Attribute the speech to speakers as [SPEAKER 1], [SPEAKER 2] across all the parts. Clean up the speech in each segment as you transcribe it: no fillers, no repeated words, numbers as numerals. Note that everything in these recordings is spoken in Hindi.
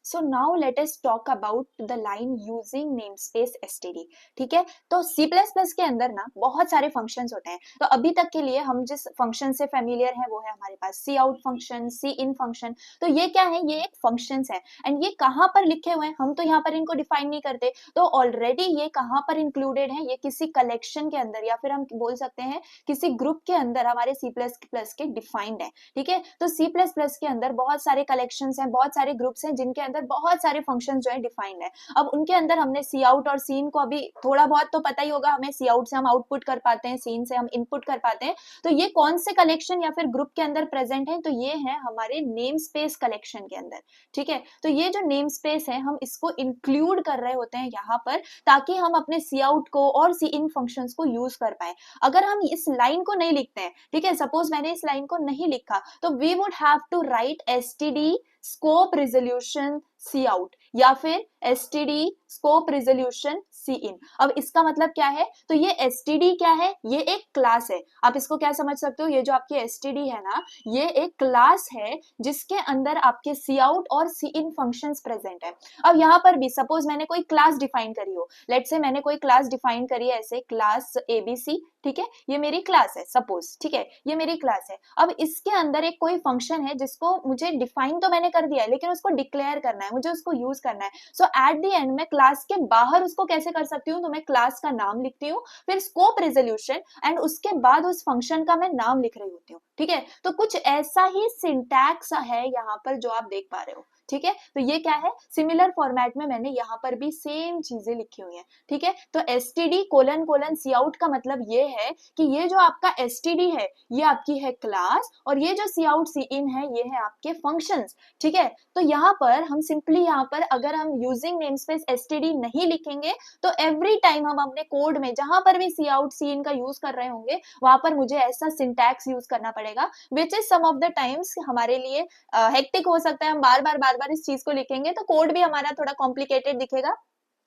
[SPEAKER 1] So now let us talk about the line using namespace STD. ठीक है, तो सी प्लस प्लस के अंदर ना बहुत सारे फंक्शंस होते हैं। तो अभी तक के लिए हम जिस फंक्शन से फेमिलियर है वो है हमारे पास सी आउट फंक्शन, सी इन फंक्शन। तो ये क्या है, ये एक फंक्शंस है एंड ये कहाँ पर लिखे हुए हैं, हम तो यहाँ पर इनको डिफाइन नहीं करते। तो ऑलरेडी ये कहाँ पर इंक्लूडेड है, ये किसी कलेक्शन के अंदर या फिर हम बोल सकते हैं किसी ग्रुप के अंदर हमारे सी प्लस प्लस के डिफाइंड है। ठीक है, तो सी प्लस प्लस के अंदर बहुत सारे कलेक्शंस हैं, बहुत सारे ग्रुप्स हैं जिनके अंदर बहुत सारे फंक्शंस जो है डिफाइंड है। अब उनके अंदर हमने सी आउट और सी इन को अभी थोड़ा बहुत तो पता ही होगा, हमें सी आउट से हम आउटपुट कर पाते हैं, सी इन से हम इनपुट कर पाते हैं। तो ये कौन से कलेक्शन या फिर ग्रुप के अंदर प्रेजेंट है, तो ये है हमारे नेम स्पेस कलेक्शन के अंदर। ठीक है, तो ये जो नेम स्पेस है हम इसको इंक्लूड कर रहे होते हैं यहाँ पर, ताकि हम अपने सी आउट को और सी इन फंक्शंस को यूज कर पाए। अगर हम इस लाइन को नहीं लिखते हैं, ठीक है, सपोज मैंने इस लाइन को नहीं लिखा, तो we would have to write STD scope resolution cout या फिर STD scope resolution cin. अब इसका मतलब क्या है, तो ये एसटीडी क्या है, ये एक क्लास है। आप इसको क्या समझ सकते हो, ये जो आपकी एसटीडी है ना, ये एक क्लास है जिसके अंदर आपके सी आउट और सी इन फंक्शंस प्रेजेंट है। अब यहाँ पर भी सपोज मैंने कोई क्लास डिफाइन करी हो, लेट से मैंने कोई क्लास डिफाइन करी है ऐसे क्लास एबीसी। ठीक है, ये मेरी क्लास है सपोज। ठीक है, ये मेरी क्लास है। अब इसके अंदर एक कोई फंक्शन है जिसको मुझे डिफाइन तो मैंने कर दिया है, लेकिन उसको डिक्लेयर करना है, मुझे उसको यूज करना है। सो एट द एंड मैं क्लास के बाहर उसको कैसे कर सकती हूँ, तो मैं क्लास का नाम लिखती हूँ, फिर स्कोप रेजोल्यूशन एंड उसके बाद उस फंक्शन का मैं नाम लिख रही होती हूँ। ठीक है, तो कुछ ऐसा ही सिंटैक्स है यहाँ पर जो आप देख पा रहे हो। ठीक है, तो ये क्या है, सिमिलर फॉर्मेट में मैंने यहाँ पर भी सेम चीजें लिखी हुई हैं। ठीक है, तो एसटीडी कोलन कोलन सी आउट का मतलब ये है कि ये जो आपका एसटीडी है ये आपकी है क्लास, और ये जो सी आउट सी इन है ये है आपके फंक्शंस। ठीक है, तो यहाँ पर हम सिंपली यहाँ पर अगर हम यूजिंग नेमस्पेस एसटीडी नहीं लिखेंगे, तो एवरी टाइम हम अपने कोड में जहां पर भी सी आउट सी इन का यूज कर रहे होंगे वहां पर मुझे ऐसा सिंटैक्स यूज करना पड़ेगा, which is some of the times हमारे लिए हेक्टिक हो सकता है। हम बार बार इस चीज को लिखेंगे तो कोड भी हमारा थोड़ा कॉम्प्लिकेटेड दिखेगा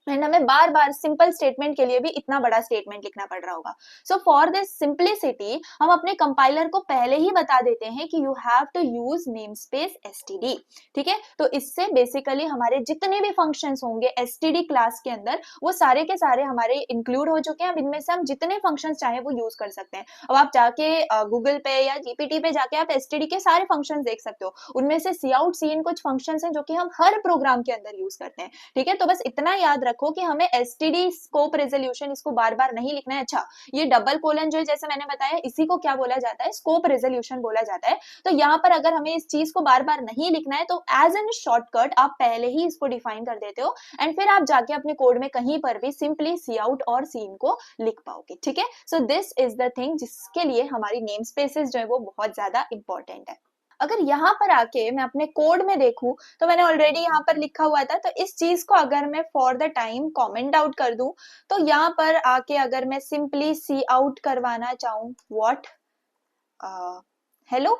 [SPEAKER 1] एंड हमें बार बार सिंपल स्टेटमेंट के लिए भी इतना बड़ा स्टेटमेंट लिखना पड़ रहा होगा। सो फॉर दिस सिंप्लिसिटी हम अपने कंपाइलर को पहले ही बता देते हैं कि you have to use namespace STD. ठीक है, तो इससे बेसिकली हमारे जितने भी फंक्शंस होंगे एसटीडी क्लास के अंदर वो सारे के सारे हमारे इंक्लूड हो चुके हैं। अब इनमें से हम जितने फंक्शंस चाहे वो यूज कर सकते हैं। अब आप जाके गूगल पे या जीपीटी पे जाके आप एसटीडी के सारे फंक्शंस देख सकते हो, उनमें से सी आउट सी इन कुछ फंक्शंस हैं जो कि हम हर प्रोग्राम के अंदर यूज करते हैं। ठीक है, तो बस इतना याद रखो कि हमें एसटीडी स्कोप रेजोल्यूशन इसको बार बार नहीं लिखना है। अच्छा, ये डबल कोलन जो है जैसे मैंने बताया इसी को क्या बोला जाता है, स्कोप रेजोल्यूशन बोला जाता है। तो यहाँ पर अगर हमें इस चीज को बार बार नहीं लिखना है तो एज एन शॉर्टकट आप पहले ही इसको डिफाइन कर देते हो एंड फिर आप जाके अपने कोड में कहीं पर भी सिंपली सी आउट और सी इन को लिख पाओगे। ठीक है, so this is the thing जिसके लिए हमारी नेम स्पेसेस जो है वो बहुत ज्यादा इंपॉर्टेंट है। अगर यहाँ पर आके मैं अपने कोड में देखूं तो मैंने ऑलरेडी यहाँ पर लिखा हुआ था, तो इस चीज को अगर मैं for the time comment out कर दूं, तो यहाँ पर आके अगर मैं सिंपली सी आउट करवाना चाहूँ व्हाट हेलो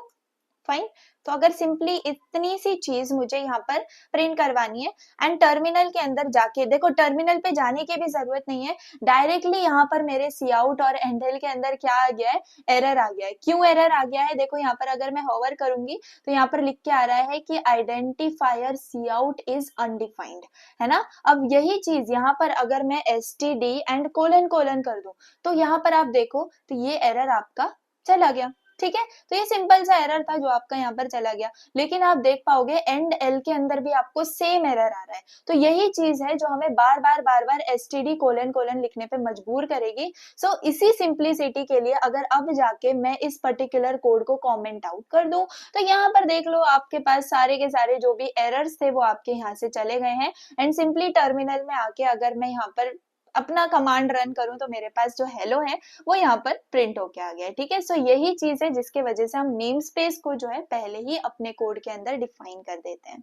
[SPEAKER 1] फाइन, तो अगर सिंपली इतनी सी चीज मुझे यहाँ पर प्रिंट करवानी है एंड टर्मिनल के अंदर जाके देखो, टर्मिनल पे जाने की भी जरूरत नहीं है, डायरेक्टली यहाँ पर मेरे सी आउट और एंडल के अंदर क्या आ गया है, एरर आ गया है। क्यों एरर आ गया है, देखो यहाँ पर अगर मैं होवर करूंगी तो यहाँ पर लिख के आ रहा है कि identifier cout is undefined, है ना। अब यही चीज यहाँ पर अगर मैं एसटीडी एंड कोलन कोलन कर दूं तो यहाँ पर आप देखो तो ये एरर आपका चला गया। ठीक है, तो ये सिंपल सा एरर था जो आपका यहाँ पर चला गया, लेकिन आप देख पाओगे एंड एल के अंदर भी आपको सेम एरर आ रहा है। तो यही चीज है जो हमें बार बार एसटीडी कोलन कोलन लिखने पे मजबूर करेगी। सो इसी सिंप्लिसिटी के लिए अगर अब जाके मैं इस पर्टिकुलर कोड को कमेंट आउट कर दूं तो यहाँ पर देख लो आपके पास सारे के सारे जो भी एरर्स थे वो आपके यहाँ से चले गए हैं एंड सिंपली टर्मिनल में आके अगर मैं यहाँ पर अपना कमांड रन करूं तो मेरे पास जो हेलो है वो यहाँ पर प्रिंट होके आ गया है। ठीक है, सो यही चीज है जिसके वजह से हम नेम स्पेस को जो है पहले ही अपने कोड के अंदर डिफाइन कर देते हैं।